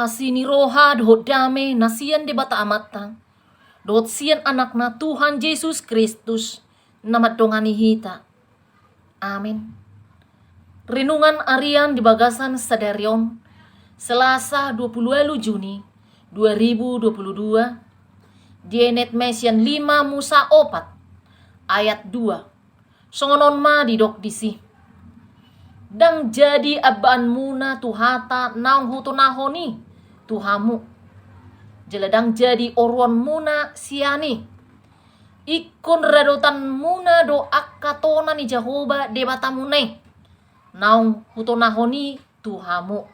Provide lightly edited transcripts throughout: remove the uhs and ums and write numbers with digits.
Asini roha dohot dame nasian de bata amatang. Dohot sian anak na Tuhan Yesus Kristus. Namat dongani hita. Amin. Renungan Harian di Bagasan Sadarion Selasa 20 Juni 2022. Dienet Mesian 5 Musa 4 ayat 2. Songonon ma didok disi. Dang jadi abaan muna tuhata naung hutunahoni tuhamu. Jeladang jadi orwan muna siani. Ikon radotan muna do akatona ni Jehovah debatamune. Naung hutunahoni tuhamu.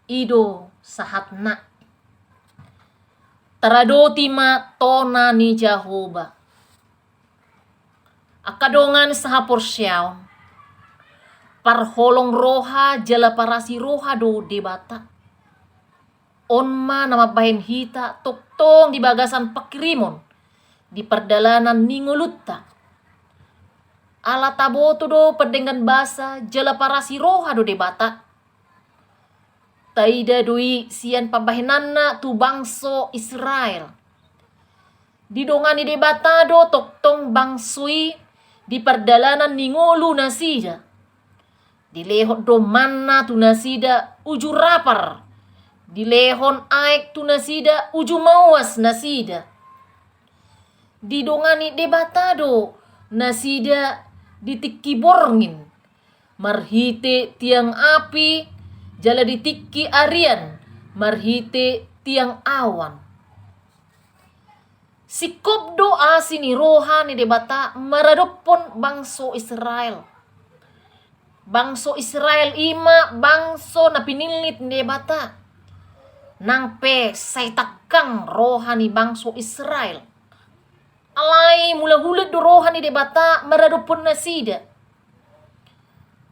Ido sahatna. Taradoti ma tona ni Jehovah. Akadongan sahapor syaon. Parholong roha jala parasi roha do debata. Onma nama bahen hita toktong di bagasan pakirimon. Di perdalanan ningulutta. Ala taboto do perdengan basa jala parasi roha do debata. Taida doi sian pabahenanna tu bangso Israel. Didongani debata do toktong bangsui di perdalanan ningulu nasida. Dilehon do manna tu nasida uju rapar. Dilehon aek tu nasida uju mawas nasida. Didongani debatado nasida ditikki borngin. Marhite tiang api jala ditikki arian. Marhite tiang awan. Sikop doa sini roha ni debata maradopon bangso Israel. Bangso Israel ima bangso na pinilit ni debata. Nang pe say takang rohani bangso Israel. Alay mula-hulad do rohani debata maradopon na sida.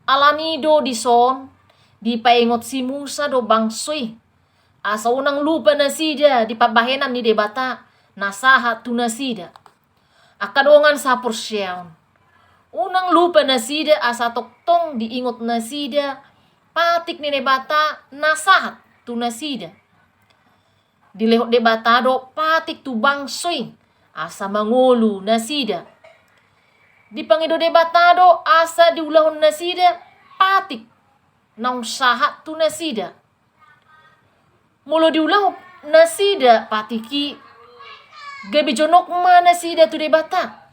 Alanido di son di paingot si Musa do bangsoy. Asa unang lupa na sida di pabahenan ni debata nasahat tu na sida. Akadongan sa porsyaon. Unang lupa na sida asa toktong diingot na sida patik ni debata nasahat tu na sida. Dilehot debata do patik tu bangsoy asa mangulu na sida. Di pangido debata do asa diulahon na sida patik naung sahat tu na sida. Mulo diulah na sida patiki gabi jonok ma na sida tu debata.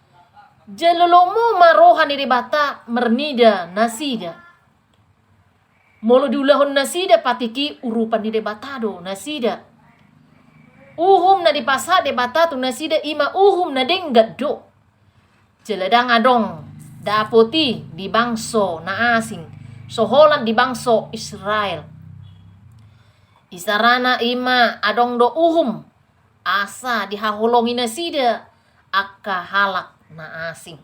Jalolomo marohan ni debata mernida nasida. Molo diulahon nasida patiki urupan ni debatado nasida. Uhum na dipasa debata tu nasida ima uhum na denggat do. Jeladang adong dapoti di bangso na asing. Soholan di bangso Israel. Isarana ima adong do uhum. Asa dihaholongi nasida akka halak na asing.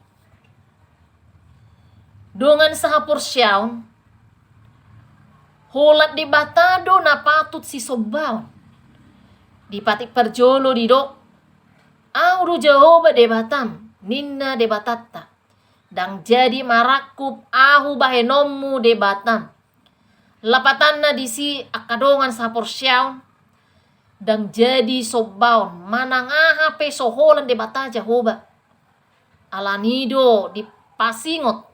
Dongan sahapor syaon, holat di batado na patut si sobaw. Di patik perjolo di dok, auru Jehovah debatam, ninna debatatta. Dang jadi marakup ahu bahenomu debatam. Lapatan na disi akadongan sahapor syaon, dang jadi sobaw, manang ahape soholan debata Jehovah. Alanido di pasingot.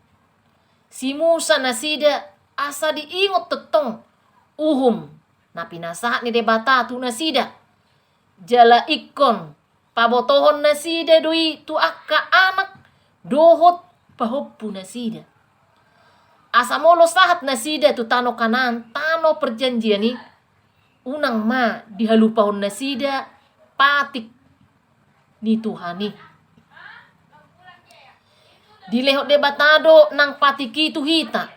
Si Musa nasida asa diingot tetong. Uhum na pinasahat ni debata tu nasida. Jala ikon pabotohon nasida doi tu akka anak dohot pahoppu nasida. Asa molo sahat nasida tu tano kanan tano perjanjian ni. Unang ma dihalupahon nasida patik ni Tuhani. Dilehot debatado nang patiki tu hita.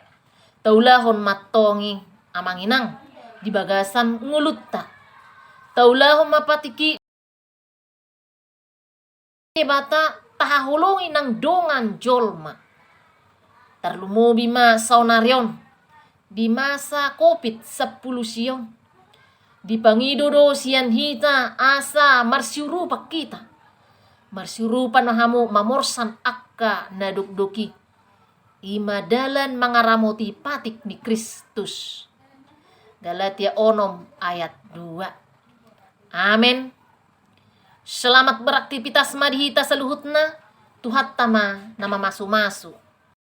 Taulahon matongi amanginang di bagasan ngulutta. Taulahon mapatiki debata tahahulungi nang dongan jolma. Tarlumobi ma saunaryon di masa COVID-10 siyon. Di pangido do sian hita asa marsyurupa kita. Marsyurupa na hamu mamorsan akka nadukduki. Imadalan mangaramoti patik ni Kristus. Galatia 6 ayat 2. Amin. Selamat beraktivitas madihita seluhutna. Tuhat tama nama masu-masu.